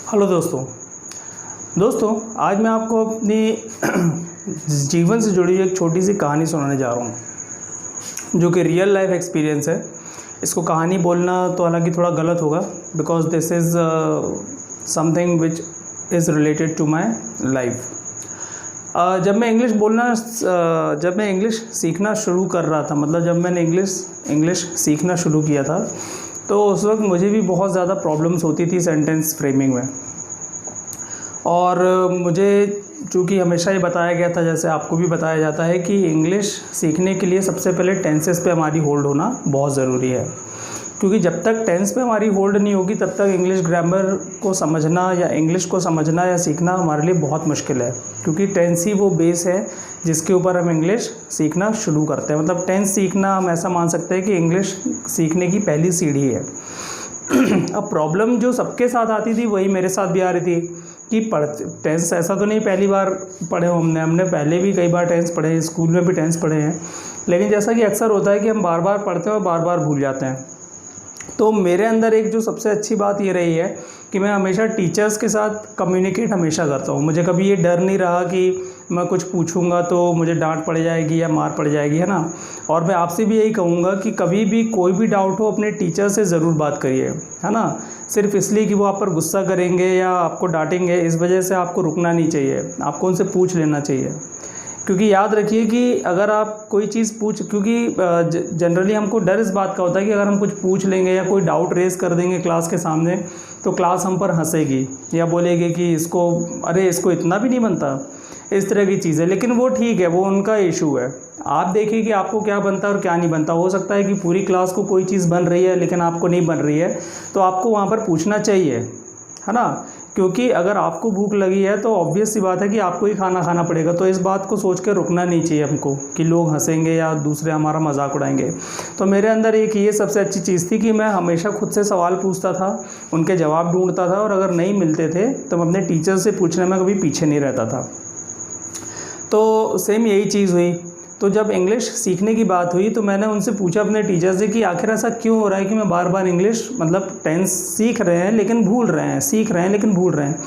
Hello दोस्तों आज मैं आपको अपनी जीवन से जुड़ी एक छोटी सी कहानी सुनाने जा रहा हूँ जो कि रियल लाइफ एक्सपीरियंस है। इसको कहानी बोलना तो हालांकि थोड़ा गलत होगा because this is something which is related to my life. जब मैं इंग्लिश सीखना शुरू कर रहा था, मतलब जब मैंने इंग्लिश सीखना शुरू किया था, तो उस वक्त मुझे भी बहुत ज़्यादा प्रॉब्लम्स होती थी सेंटेंस फ्रेमिंग में। और मुझे चूँकि हमेशा ही बताया गया था, जैसे आपको भी बताया जाता है, कि इंग्लिश सीखने के लिए सबसे पहले टेंसेस पे हमारी होल्ड होना बहुत ज़रूरी है, क्योंकि जब तक टेंस पे हमारी होल्ड नहीं होगी तब तक इंग्लिश ग्रामर को समझना या इंग्लिश को समझना या सीखना हमारे लिए बहुत मुश्किल है, क्योंकि टेंस ही वो बेस है जिसके ऊपर हम इंग्लिश सीखना शुरू करते हैं। मतलब टेंस सीखना हम ऐसा मान सकते हैं कि इंग्लिश सीखने की पहली सीढ़ी है। अब प्रॉब्लम जो सबके साथ आती थी वही मेरे साथ भी आ रही थी कि टेंस ऐसा तो नहीं पहली बार पढ़े हो हमने पहले भी कई बार टेंस पढ़े हैं, स्कूल में भी टेंस पढ़े हैं, लेकिन जैसा कि अक्सर होता है कि हम बार बार पढ़ते हैं और बार बार भूल जाते हैं। तो मेरे अंदर एक जो सबसे अच्छी बात ये रही है कि मैं हमेशा टीचर्स के साथ कम्युनिकेट हमेशा करता हूँ। मुझे कभी ये डर नहीं रहा कि मैं कुछ पूछूंगा तो मुझे डांट पड़ जाएगी या मार पड़ जाएगी, है ना। और मैं आपसे भी यही कहूँगा कि कभी भी कोई भी डाउट हो अपने टीचर से ज़रूर बात करिए, है ना। सिर्फ इसलिए कि वो आप पर गुस्सा करेंगे या आपको डांटेंगे इस वजह से आपको रुकना नहीं चाहिए, आपको उनसे पूछ लेना चाहिए। क्योंकि याद रखिए कि अगर आप कोई चीज़ क्योंकि जनरली हमको डर इस बात का होता है कि अगर हम कुछ पूछ लेंगे या कोई डाउट रेस कर देंगे क्लास के सामने तो क्लास हम पर हंसेगी या बोलेगी कि इसको इतना भी नहीं बनता, इस तरह की चीज़ें। लेकिन वो ठीक है, वो उनका इशू है। आप देखिए कि आपको क्या बनता है और क्या नहीं बनता। हो सकता है कि पूरी क्लास को कोई चीज़ बन रही है लेकिन आपको नहीं बन रही है, तो आपको वहाँ पर पूछना चाहिए, है ना। क्योंकि अगर आपको भूख लगी है तो ऑब्वियस सी बात है कि आपको ही खाना खाना पड़ेगा। तो इस बात को सोच कर रुकना नहीं चाहिए हमको कि लोग हंसेंगे या दूसरे हमारा मजाक उड़ाएंगे। तो मेरे अंदर एक ये सबसे अच्छी चीज़ थी कि मैं हमेशा खुद से सवाल पूछता था, उनके जवाब ढूंढता था, और अगर नहीं मिलते थे तो मैं अपने टीचर से पूछने में कभी पीछे नहीं रहता था। तो सेम यही चीज़ हुई। तो जब इंग्लिश सीखने की बात हुई तो मैंने उनसे पूछा अपने टीचर से कि आखिर ऐसा क्यों हो रहा है कि मैं बार बार इंग्लिश, मतलब टेंस सीख रहे हैं लेकिन भूल रहे हैं, सीख रहे हैं लेकिन भूल रहे हैं।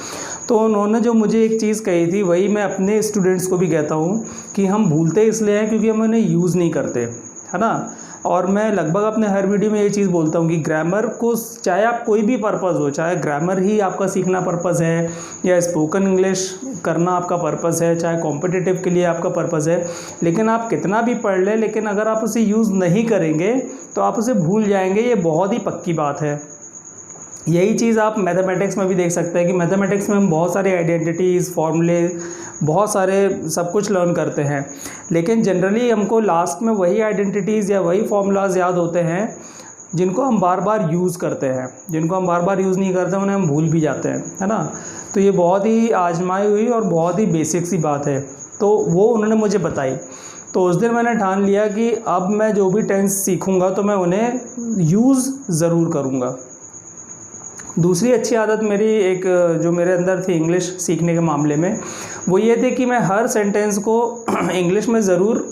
तो उन्होंने जो मुझे एक चीज़ कही थी वही मैं अपने स्टूडेंट्स को भी कहता हूँ कि हम भूलते इसलिए हैं क्योंकि हम उन्हें यूज़ नहीं करते, है ना। और मैं लगभग अपने हर वीडियो में ये चीज़ बोलता हूँ कि ग्रामर को, चाहे आप कोई भी पर्पज़ हो, चाहे ग्रामर ही आपका सीखना पर्पज़ है या स्पोकन इंग्लिश करना आपका पर्पज़ है, चाहे कॉम्पिटिटिव के लिए आपका पर्पज़ है, लेकिन आप कितना भी पढ़ लें लेकिन अगर आप उसे यूज़ नहीं करेंगे तो आप उसे भूल जाएंगे। ये बहुत ही पक्की बात है। यही चीज़ आप मैथमेटिक्स में भी देख सकते हैं कि मैथमेटिक्स में हम बहुत सारे आइडेंटिटीज़, फॉर्मूले, बहुत सारे सब कुछ लर्न करते हैं, लेकिन जनरली हमको लास्ट में वही आइडेंटिटीज़ या वही फार्मूलाज याद होते हैं जिनको हम बार बार यूज़ करते हैं। जिनको हम बार बार यूज़ नहीं करते उन्हें हम भूल भी जाते हैं, है ना। तो ये बहुत ही आजमाई हुई और बहुत ही बेसिक सी बात है। तो वो उन्होंने मुझे बताई। तो उस दिन मैंने ठान लिया कि अब मैं जो भी टेंस सीखूँगा तो मैं उन्हें यूज़ ज़रूर करूँगा। दूसरी अच्छी आदत मेरी एक जो मेरे अंदर थी इंग्लिश सीखने के मामले में, वो ये थी कि मैं हर सेंटेंस को इंग्लिश में ज़रूर,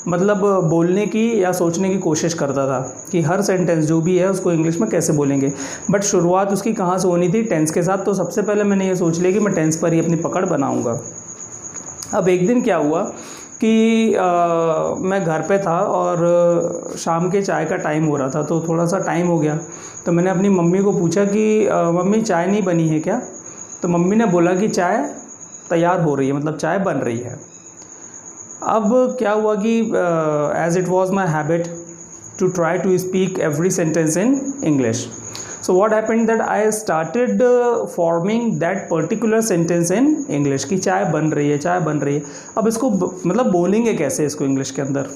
मतलब बोलने की या सोचने की कोशिश करता था कि हर सेंटेंस जो भी है उसको इंग्लिश में कैसे बोलेंगे। बट शुरुआत उसकी कहाँ से होनी थी? टेंस के साथ। तो सबसे पहले मैंने ये सोच लिया कि मैं टेंस पर ही अपनी पकड़ बनाऊँगा। अब एक दिन क्या हुआ कि मैं घर पे था और शाम के चाय का टाइम हो रहा था, तो थोड़ा सा टाइम हो गया। तो मैंने अपनी मम्मी को पूछा कि मम्मी चाय नहीं बनी है क्या? तो मम्मी ने बोला कि चाय तैयार हो रही है, मतलब चाय बन रही है। अब क्या हुआ कि as it was my habit to try to speak every sentence in English, so what happened that I started forming that particular sentence in English कि चाय बन रही है, चाय बन रही है। अब इसको मतलब बोलेंगे कैसे इसको इंग्लिश के अंदर?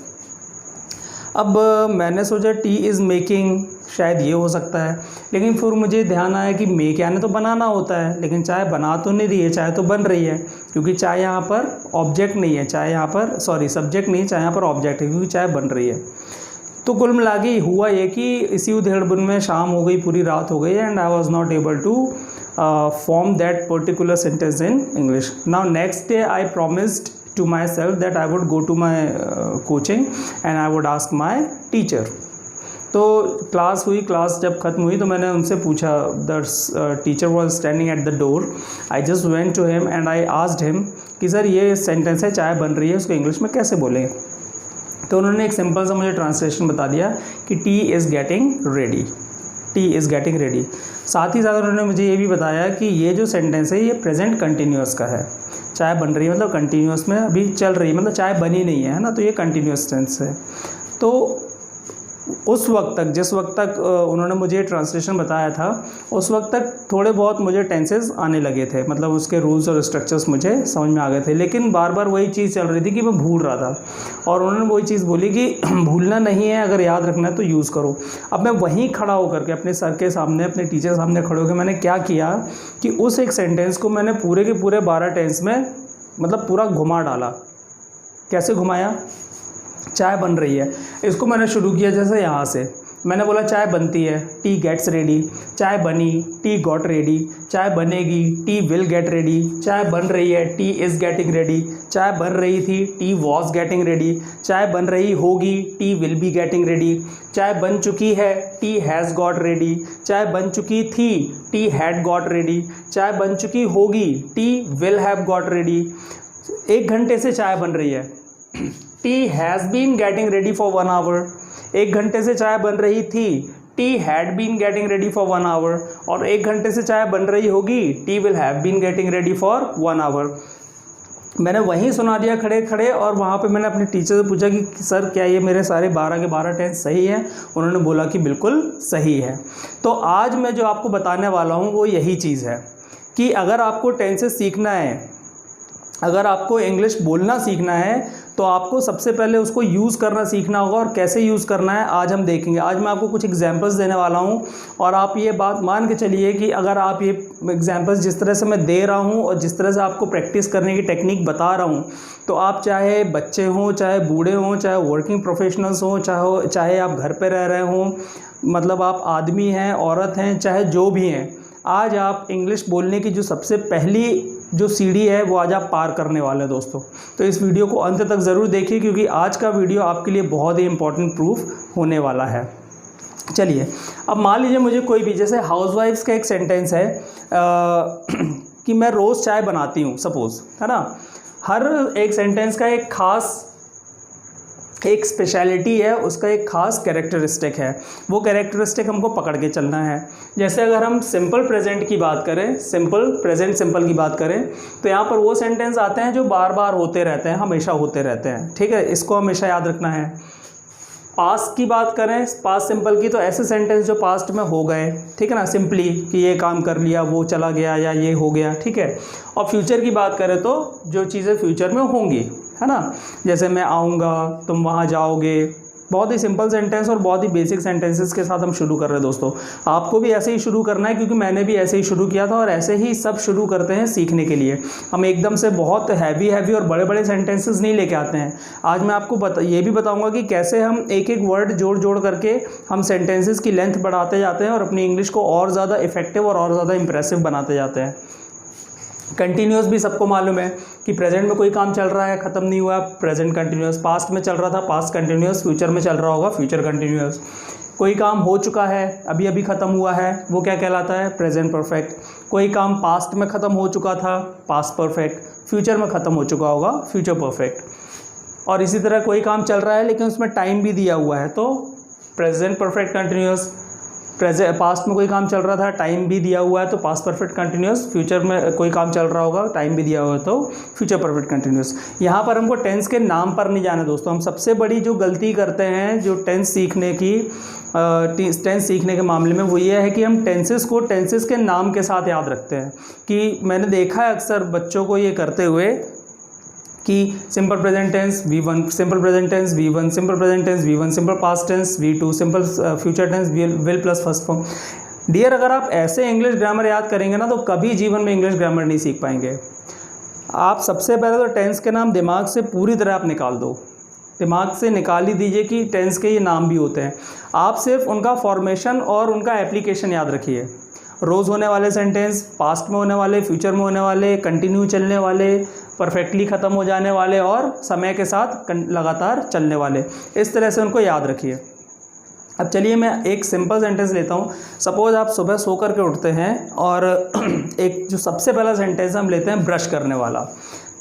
अब मैंने सोचा टी इज़ मेकिंग, शायद ये हो सकता है, लेकिन फिर मुझे ध्यान आया कि मेक यानी तो बनाना होता है, लेकिन चाय बना तो नहीं रही है, चाय तो बन रही है, क्योंकि चाय यहाँ पर ऑब्जेक्ट नहीं है, चाय यहाँ पर सब्जेक्ट नहीं है, चाय यहाँ पर ऑब्जेक्ट है, क्योंकि चाय बन रही है। तो कुल मिला के हुआ ये कि इसी उधेड़बुन में शाम हो गई, पूरी रात हो गई, and I was not able to form that particular sentence in English. Now next day I promised to myself that I would go to my coaching and I would ask my teacher. तो class हुई, class जब ख़त्म हुई तो मैंने उनसे पूछा, the teacher was standing at the door, I just went to him and I asked him कि सर ये सेंटेंस है चाय बन रही है, उसको इंग्लिश में कैसे बोलें। तो उन्होंने एक सिंपल सा मुझे ट्रांसलेशन बता दिया कि T is getting ready, T is getting ready. साथ ही साथ उन्होंने मुझे ये भी बताया कि ये जो सेंटेंस है ये प्रेजेंट कंटिन्यूअस का है। चाय बन रही है मतलब कंटिन्यूअस में अभी चल रही है, मतलब चाय बनी नहीं है ना, तो ये कंटिन्यूअस टेंस है। तो उस वक्त तक, जिस वक्त तक उन्होंने मुझे ट्रांसलेशन बताया था, उस वक्त तक थोड़े बहुत मुझे टेंसेस आने लगे थे, मतलब उसके रूल्स और स्ट्रक्चर्स मुझे समझ में आ गए थे, लेकिन बार बार वही चीज़ चल रही थी कि मैं भूल रहा था। और उन्होंने वही चीज़ बोली कि भूलना नहीं है, अगर याद रखना है तो यूज़ करो। अब मैं वहीं खड़ा होकर के अपने सर के सामने, अपने टीचर के सामने खड़े होकर मैंने क्या किया कि उस एक सेंटेंस को मैंने पूरे के पूरे 12 टेंस में मतलब पूरा घुमा डाला। कैसे घुमाया? चाय बन रही है, इसको मैंने शुरू किया जैसे यहाँ से, मैंने बोला चाय बनती है, टी गेट्स रेडी, चाय बनी, टी गॉट रेडी, चाय बनेगी, टी विल गेट रेडी, चाय बन रही है, टी इज़ गेटिंग रेडी, चाय बन रही थी, टी वॉज गेटिंग रेडी, चाय बन रही होगी, tea will be getting ready, चाय बन चुकी है, टी हैज़ गॉट रेडी, चाय बन चुकी थी, टी हैड गॉट रेडी, चाय बन चुकी होगी, tea will have got ready. 1 घंटे से चाय बन रही है, tea has been getting ready for 1 hour. 1 घंटे से चाय बन रही थी, tea had been getting ready for 1 hour. और 1 घंटे से चाय बन रही होगी, tea will have been getting ready for 1 hour. मैंने वहीं सुना दिया खड़े खड़े, और वहाँ पे मैंने अपने टीचर से पूछा कि सर क्या ये मेरे सारे 12 के 12 टेंस सही हैं? उन्होंने बोला कि बिल्कुल सही है। तो आज मैं जो आपको बताने वाला हूँ वो यही चीज़ है कि अगर आपको टेंसेस सीखना है, अगर आपको इंग्लिश बोलना सीखना है, तो आपको सबसे पहले उसको यूज़ करना सीखना होगा। और कैसे यूज़ करना है आज हम देखेंगे। आज मैं आपको कुछ एग्जांपल्स देने वाला हूँ, और आप ये बात मान के चलिए कि अगर आप ये एग्जांपल्स जिस तरह से मैं दे रहा हूँ और जिस तरह से आपको प्रैक्टिस करने की टेक्निक बता रहा हूँ, तो आप चाहे बच्चे हों, चाहे बूढ़े हों, चाहे वर्किंग प्रोफेशनल्स हों, चाहे आप घर पर रह रहे हों, मतलब आप आदमी हैं, औरत हैं, चाहे जो भी हैं, आज आप इंग्लिश बोलने की जो सबसे पहली जो सीढ़ी है वो आज आप पार करने वाले हैं दोस्तों। तो इस वीडियो को अंत तक ज़रूर देखिए, क्योंकि आज का वीडियो आपके लिए बहुत ही इंपॉर्टेंट प्रूफ होने वाला है। चलिए, अब मान लीजिए मुझे कोई भी, जैसे हाउसवाइफ्स का एक सेंटेंस है कि मैं रोज़ चाय बनाती हूँ, सपोज़, है ना। हर एक सेंटेंस का एक ख़ास एक स्पेशलिटी है, उसका एक ख़ास कैरेक्टरिस्टिक है, वो कैरेक्टरिस्टिक हमको पकड़ के चलना है। जैसे अगर हम सिंपल प्रेजेंट की बात करें, सिंपल प्रेजेंट सिंपल की बात करें, तो यहाँ पर वो सेंटेंस आते हैं जो बार बार होते रहते हैं, हमेशा होते रहते हैं, ठीक है, इसको हमेशा याद रखना है। पास्ट की बात करें, पास्ट सिंपल की, तो ऐसे सेंटेंस जो पास्ट में हो गए, ठीक है ना, सिंपली कि ये काम कर लिया, वो चला गया, या ये हो गया, ठीक है। और फ्यूचर की बात करें तो जो चीज़ें फ्यूचर में होंगी, है ना, जैसे मैं आऊँगा, तुम वहाँ जाओगे। बहुत ही सिंपल सेंटेंस और बहुत ही बेसिक सेंटेंसेस के साथ हम शुरू कर रहे हैं दोस्तों। आपको भी ऐसे ही शुरू करना है, क्योंकि मैंने भी ऐसे ही शुरू किया था, और ऐसे ही सब शुरू करते हैं सीखने के लिए। हम एकदम से बहुत हैवी और बड़े बड़े सेंटेंसेस नहीं लेके आते हैं। आज मैं आपको ये भी बताऊंगा कि कैसे हम एक एक वर्ड जोड़ करके हम सेंटेंसेस की लेंथ बढ़ाते जाते हैं और अपनी इंग्लिश को और ज़्यादा इफेक्टिव और ज़्यादा इंप्रेसिव बनाते जाते हैं। कंटिन्यूस भी सबको मालूम है कि प्रेजेंट में कोई काम चल रहा है, ख़त्म नहीं हुआ, प्रेजेंट कंटिन्यूस। पास्ट में चल रहा था, पास्ट कंटिन्यूस। फ्यूचर में चल रहा होगा, फ्यूचर कंटिन्यूस। कोई काम हो चुका है, अभी अभी ख़त्म हुआ है, वो क्या कहलाता है? Present perfect. कोई काम पास्ट में ख़त्म हो चुका था, पास्ट परफेक्ट। फ्यूचर में ख़त्म हो चुका होगा, फ्यूचर परफेक्ट। और इसी तरह कोई काम चल रहा है लेकिन उसमें टाइम भी दिया हुआ है, तो प्रेजेंट परफेक्ट कंटिन्यूस। पास्ट में कोई काम चल रहा था, टाइम भी दिया हुआ है, तो पास्ट परफेक्ट कंटिन्यूस। फ्यूचर में कोई काम चल रहा होगा, टाइम भी दिया हुआ है, तो फ्यूचर परफेक्ट कंटिन्यूस। यहाँ पर हमको टेंस के नाम पर नहीं जाना दोस्तों। हम सबसे बड़ी जो गलती करते हैं जो टेंस सीखने के मामले में, वो ये है कि हम टेंसेस के नाम के साथ याद रखते हैं। कि मैंने देखा है अक्सर बच्चों को ये करते हुए कि simple present tense V1, simple present tense V1, simple present tense V1, simple past tense V2, simple future tense will plus first form. Dear, अगर आप ऐसे इंग्लिश ग्रामर याद करेंगे ना, तो कभी जीवन में इंग्लिश ग्रामर नहीं सीख पाएंगे। आप सबसे पहले तो टेंस के नाम दिमाग से पूरी तरह आप निकाल दो, दिमाग से निकाल ही दीजिए कि टेंस के ये नाम भी होते हैं। आप सिर्फ उनका फॉर्मेशन और उनका एप्लीकेशन याद रखिए। रोज़ होने वाले सेंटेंस, पास्ट में होने वाले, फ्यूचर में होने वाले, कंटिन्यू चलने वाले, परफेक्टली ख़त्म हो जाने वाले और समय के साथ लगातार चलने वाले, इस तरह से उनको याद रखिए। अब चलिए मैं एक सिंपल सेंटेंस लेता हूँ। सपोज़ आप सुबह सो कर के उठते हैं और एक जो सबसे पहला सेंटेंस हम लेते हैं ब्रश करने वाला।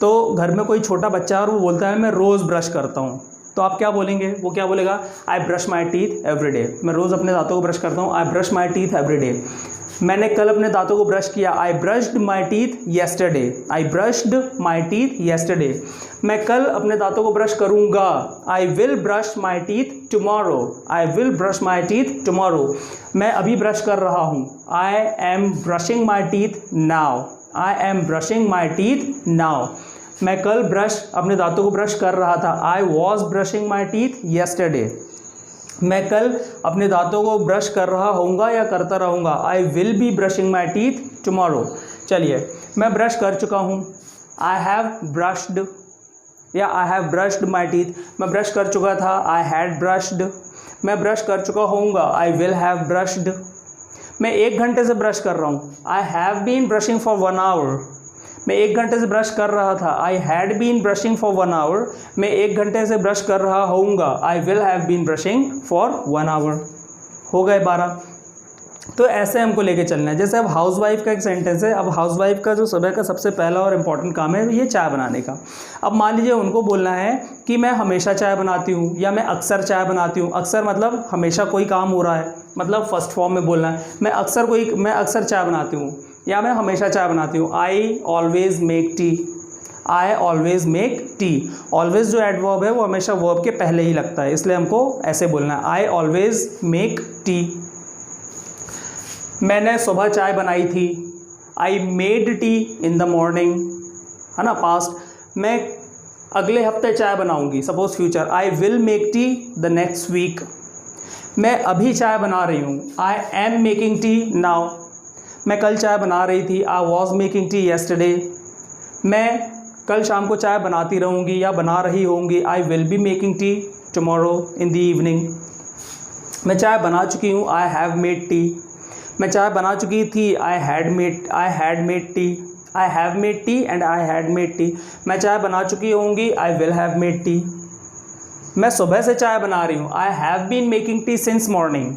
तो घर में कोई छोटा बच्चा है और वो बोलता है मैं रोज़ ब्रश करता हूँ, तो आप क्या बोलेंगे? वो क्या बोलेगा? I brush my teeth every day. मैं रोज़ अपने दांतों को ब्रश करता हूँ, I brush my teeth every day. मैंने कल अपने दांतों को ब्रश किया, I brushed my teeth yesterday. I brushed my teeth yesterday. मैं कल अपने दांतों को ब्रश करूँगा, I will brush my teeth tomorrow. I will brush my teeth tomorrow. मैं अभी ब्रश कर रहा हूँ, I am brushing my teeth now. I am brushing my teeth now. मैं कल अपने दांतों को ब्रश कर रहा था, I was brushing my teeth yesterday. मैं कल अपने दांतों को ब्रश कर रहा होऊंगा या करता रहूँगा, आई will B brushing my teeth tomorrow. चलिए मैं ब्रश कर चुका हूँ, आई हैव ब्रश्ड या I have brushed my teeth. मैं ब्रश कर चुका था, आई हैड ब्रश्ड। मैं ब्रश कर चुका होऊंगा, आई विल हैव ब्रश्ड। मैं 1 घंटे से ब्रश कर रहा हूँ, I have been brushing for 1 hour. मैं 1 घंटे से ब्रश कर रहा था, I had been brushing for 1 hour. मैं 1 घंटे से ब्रश कर रहा होऊंगा, I will have been brushing for 1 hour. हो गए 12। तो ऐसे हमको लेके चलना है। जैसे अब हाउसवाइफ का एक सेंटेंस है। अब हाउसवाइफ का जो सुबह का सबसे पहला और इम्पॉर्टेंट काम है ये चाय बनाने का। अब मान लीजिए उनको बोलना है कि मैं हमेशा चाय बनाती हूँ या मैं अक्सर चाय बनाती हूँ। अक्सर मतलब हमेशा कोई काम हो रहा है, मतलब फर्स्ट फॉर्म में बोलना है मैं अक्सर चाय बनाती हूँ या मैं हमेशा चाय बनाती हूँ। I always make tea. I always make tea. Always जो एडवर्ब है वो हमेशा वर्ब के पहले ही लगता है, इसलिए हमको ऐसे बोलना है, आई ऑलवेज मेक टी। मैंने सुबह चाय बनाई थी, I made tea in the morning, है ना, पास्ट। मैं अगले हफ्ते चाय बनाऊंगी, suppose future, I will make tea the next week. मैं अभी चाय बना रही हूँ, I am making tea now. मैं कल चाय बना रही थी, I was making tea yesterday. मैं कल शाम को चाय बनाती रहूँगी या बना रही होंगी, I will be making tea tomorrow in the evening. मैं चाय बना चुकी हूँ, आई हैव मेड टी। मैं चाय बना चुकी थी, I had made tea. I have made tea and I had made tea. मैं चाय बना चुकी होंगी, I will have made tea. मैं सुबह से चाय बना रही हूँ, I have been making tea since morning.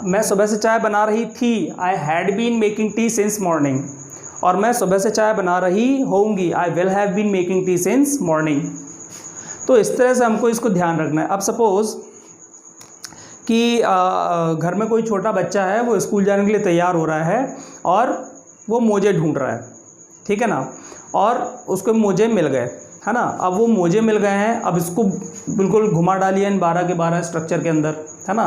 मैं सुबह से चाय बना रही थी, I had been making tea since morning. और मैं सुबह से चाय बना रही होंगी, I will have been making tea since morning. तो इस तरह से हमको इसको ध्यान रखना है। अब सपोज़ कि घर में कोई छोटा बच्चा है, वो स्कूल जाने के लिए तैयार हो रहा है और वो मोजे ढूंढ रहा है, ठीक है ना, और उसको मोजे मिल गए, है ना। अब वो मोजे मिल गए हैं, अब इसको बिल्कुल घुमा डालिए इन 12 के 12 स्ट्रक्चर के अंदर, है ना।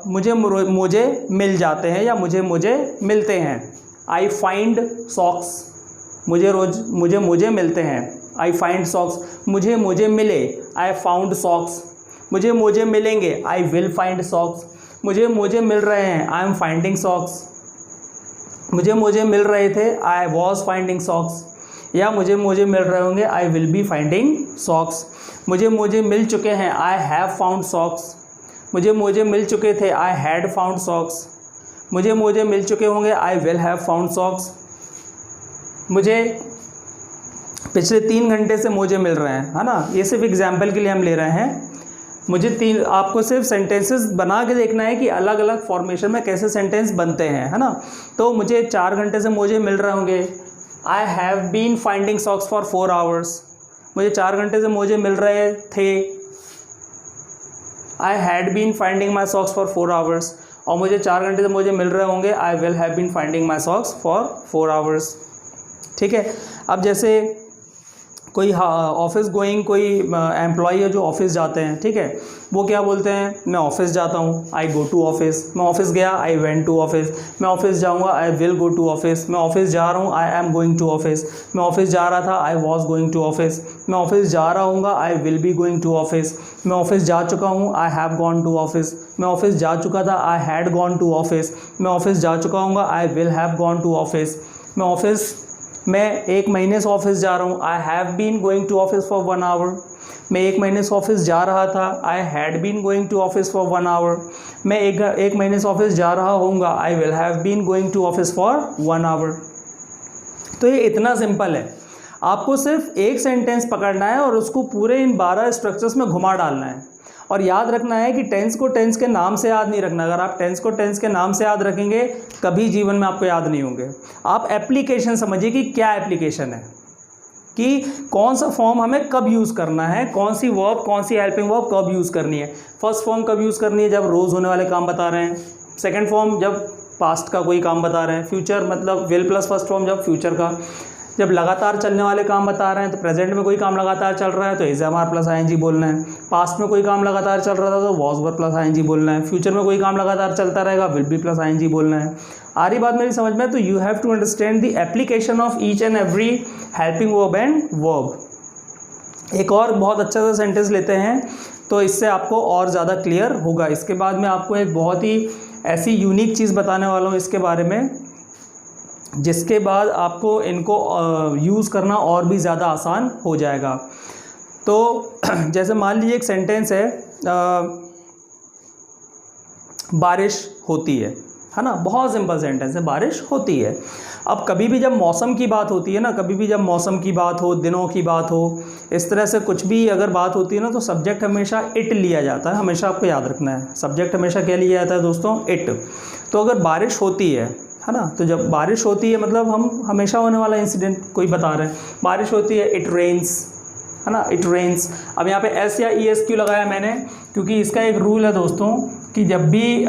मुझे मोजे मिल जाते हैं या मुझे मोजे मिलते हैं, आई फाइंड सॉक्स। मुझे मोजे मिलते हैं, आई फाइंड सॉक्स। मुझे मोजे मिले, आई फाउंड सॉक्स। मुझे मोजे मिलेंगे, आई विल फाइंड सॉक्स। मुझे मोजे मिल रहे हैं, आई एम फाइंडिंग सॉक्स। मुझे मोजे मिल रहे थे, आई वॉज फाइंडिंग सॉक्स। या मुझे मोजे मिल रहे होंगे, I will be finding socks. मुझे मोजे मिल चुके हैं, आई हैव फाउंड सॉक्स। मुझे मोजे मिल चुके थे, आई हैड फाउंड सॉक्स। मुझे मोजे मिल चुके होंगे, I will have found socks. मुझे पिछले 3 घंटे से मोजे मिल रहे हैं, है ना। ये सिर्फ एग्जाम्पल के लिए हम ले रहे हैं। आपको सिर्फ सेंटेंसेस बना के देखना है कि अलग अलग फॉर्मेशन में कैसे सेंटेंस बनते हैं, है ना। तो मुझे 4 घंटे से मोजे मिल रहे होंगे, I have been finding socks for 4 hours. मुझे 4 घंटे से मोजे मिल रहे थे, I had been finding my socks for 4 hours. और मुझे 4 घंटे से मोजे मिल रहे होंगे, I will have been finding my socks for 4 hours, ठीक है। अब जैसे कोई ऑफिस गोइंग कोई एम्प्लॉई है जो ऑफिस जाते हैं, ठीक है, वो क्या बोलते हैं, मैं ऑफिस जाता हूँ, आई गो टू ऑफिस। मैं ऑफिस गया, आई वेंट टू ऑफिस। मैं ऑफिस जाऊँगा, I will go to office. मैं ऑफिस जा रहा हूँ, I am going to office. मैं ऑफिस जा रहा था, I was going to office. मैं ऑफिस जा रहा हूँ, I will be going to office. मैं ऑफिस जा चुका हूँ, I have gone to office. मैं ऑफिस जा चुका था, I had gone to office. मैं ऑफिस जा चुका हूँ, I will have gone to office. मैं 1 महीने से ऑफिस जा रहा हूँ, I have been going to office for 1 hour. मैं 1 महीने से ऑफिस जा रहा था, I had been going to office for 1 hour. मैं एक महीने से ऑफिस जा रहा होऊंगा, I will have been going to office for 1 hour. तो ये इतना सिंपल है। आपको सिर्फ एक सेंटेंस पकड़ना है और उसको पूरे इन 12 स्ट्रक्चर्स में घुमा डालना है और याद रखना है कि टेंस को टेंस के नाम से याद नहीं रखना। अगर आप टेंस को टेंस के नाम से याद रखेंगे कभी जीवन में आपको याद नहीं होंगे। आप एप्लीकेशन समझिए कि क्या एप्लीकेशन है, कि कौन सा फॉर्म हमें कब यूज़ करना है, कौन सी वर्ब, कौन सी हेल्पिंग वर्ब कब यूज़ करनी है। फर्स्ट फॉर्म कब यूज़ करनी है, जब रोज़ होने वाले काम बता रहे हैं। सेकंड फॉर्म जब पास्ट का कोई काम बता रहे हैं। फ्यूचर मतलब विल प्लस फर्स्ट फॉर्म जब फ्यूचर का, जब लगातार चलने वाले काम बता रहे हैं तो प्रेजेंट में कोई काम लगातार चल रहा है तो is am are plus I N G बोलना है। पास्ट में कोई काम लगातार चल रहा था तो was were plus I N G बोलना है। फ्यूचर में कोई काम लगातार चलता रहेगा will be plus I N G बोलना है। आ रही बात मेरी समझ में? तो you have to understand the application of each and every helping verb and verb. एक और बहुत अच्छा सा सेंटेंस लेते हैं तो इससे आपको और ज़्यादा क्लियर होगा। इसके बाद मैं आपको एक बहुत ही ऐसी यूनिक चीज़ बताने वाला हूँ इसके बारे में, जिसके बाद आपको इनको यूज़ करना और भी ज़्यादा आसान हो जाएगा। तो जैसे मान लीजिए एक सेंटेंस है, बारिश होती है ना। बहुत सिंपल सेंटेंस है, बारिश होती है। अब कभी भी जब मौसम की बात होती है ना, कभी भी जब मौसम की बात हो, दिनों की बात हो, इस तरह से कुछ भी अगर बात होती है ना, तो सब्जेक्ट हमेशा इट लिया जाता है। हमेशा आपको याद रखना है, सब्जेक्ट हमेशा क्या लिया जाता है दोस्तों? इट। तो अगर बारिश होती है ना, तो जब बारिश होती है मतलब हम हमेशा होने वाला इंसिडेंट कोई बता रहे हैं। बारिश होती है, इट रेन्स, है ना, इट रेन्स। अब यहाँ पे एस या ई एस क्यों लगाया मैंने? क्योंकि इसका एक रूल है दोस्तों कि जब भी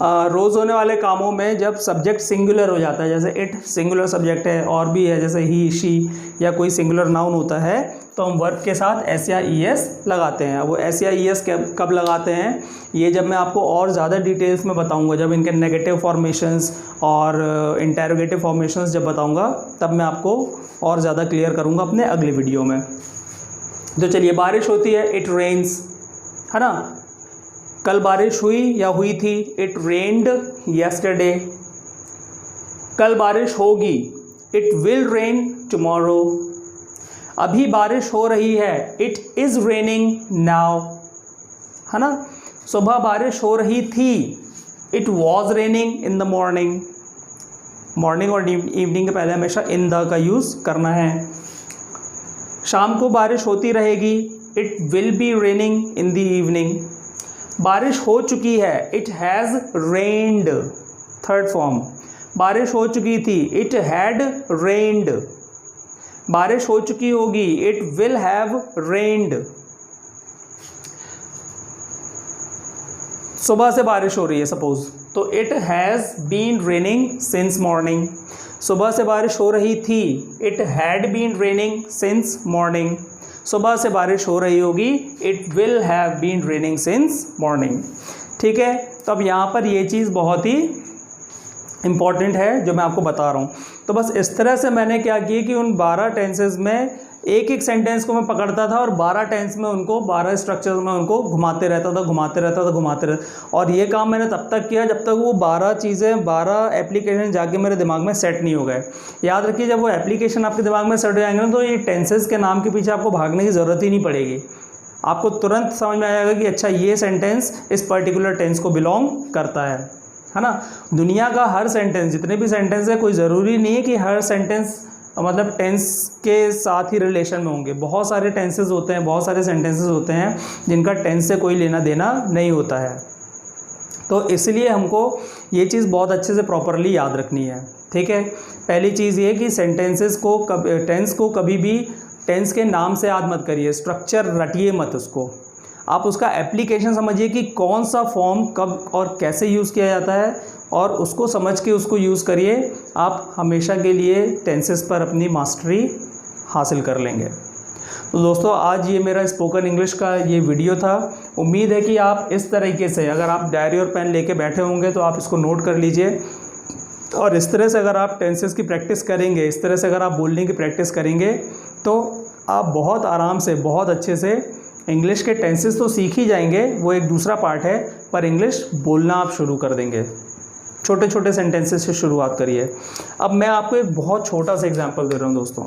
रोज़ होने वाले कामों में जब सब्जेक्ट सिंगुलर हो जाता है, जैसे इट सिंगुलर सब्जेक्ट है, और भी है जैसे ही, शी या कोई सिंगुलर नाउन होता है, तो हम वर्ब के साथ एस या ई एस लगाते हैं। वो एस या ई एस कब लगाते हैं, ये जब मैं आपको और ज़्यादा डिटेल्स में बताऊंगा, जब इनके नेगेटिव फॉर्मेशंस और इंटेरोगेटिव फॉर्मेशंस जब बताऊंगा, तब मैं आपको और ज़्यादा क्लियर करूँगा अपने अगले वीडियो में। तो चलिए, बारिश होती है, इट रेन्स, है ना। कल बारिश हुई या हुई थी, इट रेन्ड येस्टरडे। कल बारिश होगी, इट विल रेन टुमारो। अभी बारिश हो रही है, इट इज़ रेनिंग नाउ, है ना। सुबह बारिश हो रही थी, it was raining in the morning. Morning और इवनिंग के पहले हमेशा इन द का यूज़ करना है। शाम को बारिश होती रहेगी, it will be raining in the evening. बारिश हो चुकी है, it has rained, third form. बारिश हो चुकी थी, इट हैड रेन्ड। बारिश हो चुकी होगी, इट विल हैव रेन्ड। सुबह से बारिश हो रही है सपोज, तो it has been raining since morning. सुबह से बारिश हो रही थी, it had been raining since morning. सुबह से बारिश हो रही होगी, it will have been raining since morning. ठीक है, तो अब यहाँ पर ये चीज़ बहुत ही इम्पॉर्टेंट है जो मैं आपको बता रहा हूँ। तो बस इस तरह से मैंने क्या किया कि उन 12 टेंसेज में एक एक सेंटेंस को मैं पकड़ता था और 12 टेंस में उनको 12 स्ट्रक्चर्स में उनको घुमाते रहता। और ये काम मैंने तब तक किया जब तक वो 12 चीज़ें, 12 एप्लीकेशन जाके मेरे दिमाग में सेट नहीं हो गए। याद रखिए, जब वो एप्लीकेशन आपके दिमाग में सेट हो जाएंगे ना, तो ये टेंसेज के नाम के पीछे आपको भागने की ज़रूरत ही नहीं पड़ेगी। आपको तुरंत समझ में आ जाएगा कि अच्छा, ये सेंटेंस इस पर्टिकुलर टेंस को बिलोंग करता है ना। दुनिया का हर सेंटेंस, जितने भी सेंटेंस है, कोई ज़रूरी नहीं है कि हर सेंटेंस मतलब टेंस के साथ ही रिलेशन में होंगे। बहुत सारे टेंसेस होते हैं, बहुत सारे सेंटेंसेस होते हैं जिनका टेंस से कोई लेना देना नहीं होता है। तो इसलिए हमको ये चीज़ बहुत अच्छे से प्रॉपरली याद रखनी है। ठीक है, पहली चीज़ ये कि सेंटेंसेस को टेंस को कभी भी टेंस के नाम से याद मत करिए, स्ट्रक्चर रटिए मत उसको। आप उसका एप्लीकेशन समझिए कि कौन सा फॉर्म कब और कैसे यूज़ किया जाता है, और उसको समझ के उसको यूज़ करिए। आप हमेशा के लिए टेंसेस पर अपनी मास्टरी हासिल कर लेंगे। तो दोस्तों, आज ये मेरा स्पोकन इंग्लिश का ये वीडियो था। उम्मीद है कि आप इस तरीके से, अगर आप डायरी और पेन लेके बैठे होंगे तो आप इसको नोट कर लीजिए, और इस तरह से अगर आप टेंसेस की प्रैक्टिस करेंगे, इस तरह से अगर आप बोलने की प्रैक्टिस करेंगे, तो आप बहुत आराम से, बहुत अच्छे से इंग्लिश के टेंसेस तो सीख ही जाएंगे, वो एक दूसरा पार्ट है, पर इंग्लिश बोलना आप शुरू कर देंगे। छोटे छोटे सेंटेंसेस से शुरुआत करिए। अब मैं आपको एक बहुत छोटा सा एग्जांपल दे रहा हूँ दोस्तों,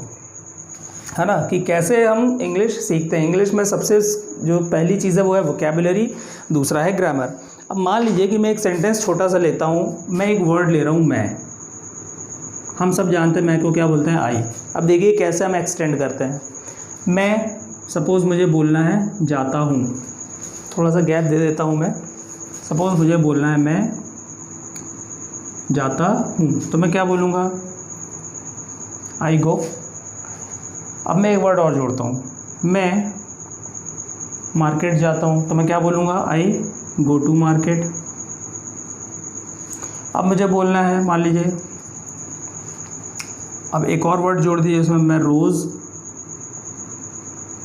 है ना, कि कैसे हम इंग्लिश सीखते हैं। इंग्लिश में सबसे जो पहली चीज़ है वो है वोकैबुलरी, दूसरा है ग्रामर। अब मान लीजिए कि मैं एक सेंटेंस छोटा सा लेता हूँ, मैं एक वर्ड ले रहा हूँ मैं। हम सब जानते हैं मैं को क्या बोलते हैं, आई। अब देखिए कैसे हम एक्सटेंड करते हैं। मैं सपोज़ मुझे बोलना है जाता हूँ, थोड़ा सा गैप दे देता हूँ मैं। सपोज़ मुझे बोलना है मैं जाता हूँ, तो मैं क्या बोलूँगा? आई गो। अब मैं एक वर्ड और जोड़ता हूँ, मैं मार्केट जाता हूँ, तो मैं क्या बोलूँगा? आई गो टू मार्केट। अब मुझे बोलना है, मान लीजिए, अब एक और वर्ड जोड़ दीजिए इसमें, मैं रोज़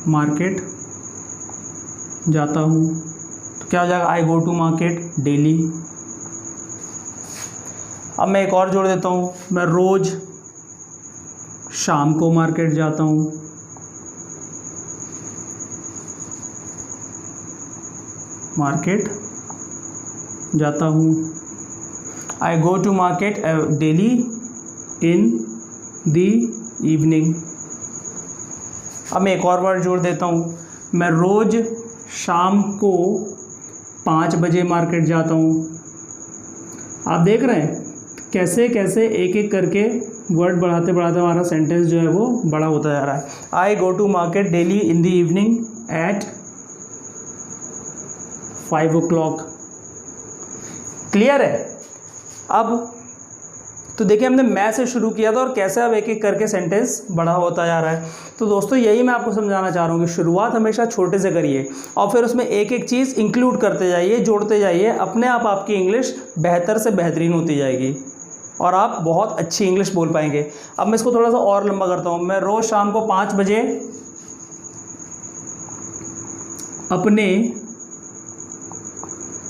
मार्केट जाता हूँ, तो क्या हो जाएगा? आई गो टू मार्केट डेली। अब मैं एक और जोड़ देता हूँ, मैं रोज़ शाम को मार्केट जाता हूँ, मार्केट जाता हूँ। I go to market daily in the evening. अब मैं एक और वर्ड जोड़ देता हूँ, मैं रोज़ शाम को 5 बजे मार्केट जाता हूँ। आप देख रहे हैं कैसे कैसे एक एक करके वर्ड बढ़ाते बढ़ाते हमारा सेंटेंस जो है वो बड़ा होता जा रहा है। I go to market daily in the evening at 5 o'clock। Clear है? अब तो देखिए हमने मैं से शुरू किया था और कैसे अब एक एक करके सेंटेंस बड़ा होता जा रहा है। तो दोस्तों यही मैं आपको समझाना चाह रहा हूँ कि शुरुआत हमेशा छोटे से करिए और फिर उसमें एक एक चीज़ इंक्लूड करते जाइए, जोड़ते जाइए। अपने आप आपकी इंग्लिश बेहतर से बेहतरीन होती जाएगी और आप बहुत अच्छी इंग्लिश बोल पाएंगे। अब मैं इसको थोड़ा सा और लंबा करता हूँ, मैं रोज़ शाम को 5 बजे अपने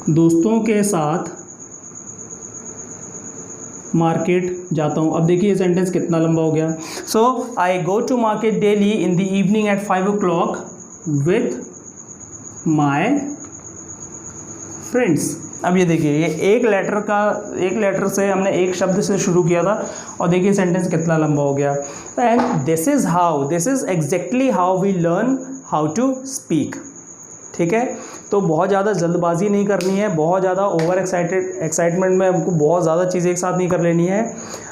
दोस्तों के साथ मार्केट जाता हूँ। अब देखिए ये सेंटेंस कितना लंबा हो गया। So I go to market daily in the evening at 5 o'clock with my friends. अब ये देखिए ये एक लेटर से हमने एक शब्द से शुरू किया था और देखिए सेंटेंस कितना लंबा हो गया। And this is exactly how we learn how to speak. ठीक है, तो बहुत ज़्यादा जल्दबाजी नहीं करनी है, बहुत ज़्यादा ओवर एक्साइटमेंट में हमको बहुत ज़्यादा चीज़ें एक साथ नहीं कर लेनी है।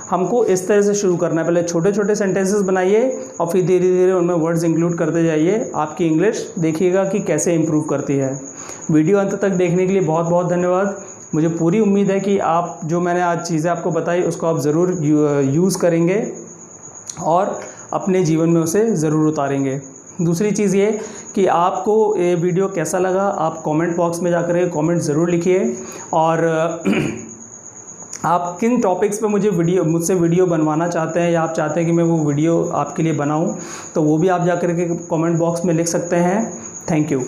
हमको इस तरह से शुरू करना है, पहले छोटे छोटे सेंटेंसेस बनाइए और फिर धीरे धीरे उनमें वर्ड्स इंक्लूड करते जाइए। आपकी इंग्लिश देखिएगा कि कैसे इम्प्रूव करती है। वीडियो अंत तक देखने के लिए बहुत बहुत धन्यवाद। मुझे पूरी उम्मीद है कि आप जो मैंने आज चीज़ें आपको बताई उसको आप ज़रूर यूज़ करेंगे और अपने जीवन में उसे ज़रूर उतारेंगे। दूसरी चीज़ ये कि आपको ये वीडियो कैसा लगा आप कमेंट बॉक्स में जाकर कमेंट ज़रूर लिखिए और आप किन टॉपिक्स पे मुझसे वीडियो बनवाना चाहते हैं या आप चाहते हैं कि मैं वो वीडियो आपके लिए बनाऊं, तो वो भी आप जाकर के कमेंट बॉक्स में लिख सकते हैं। Thank you.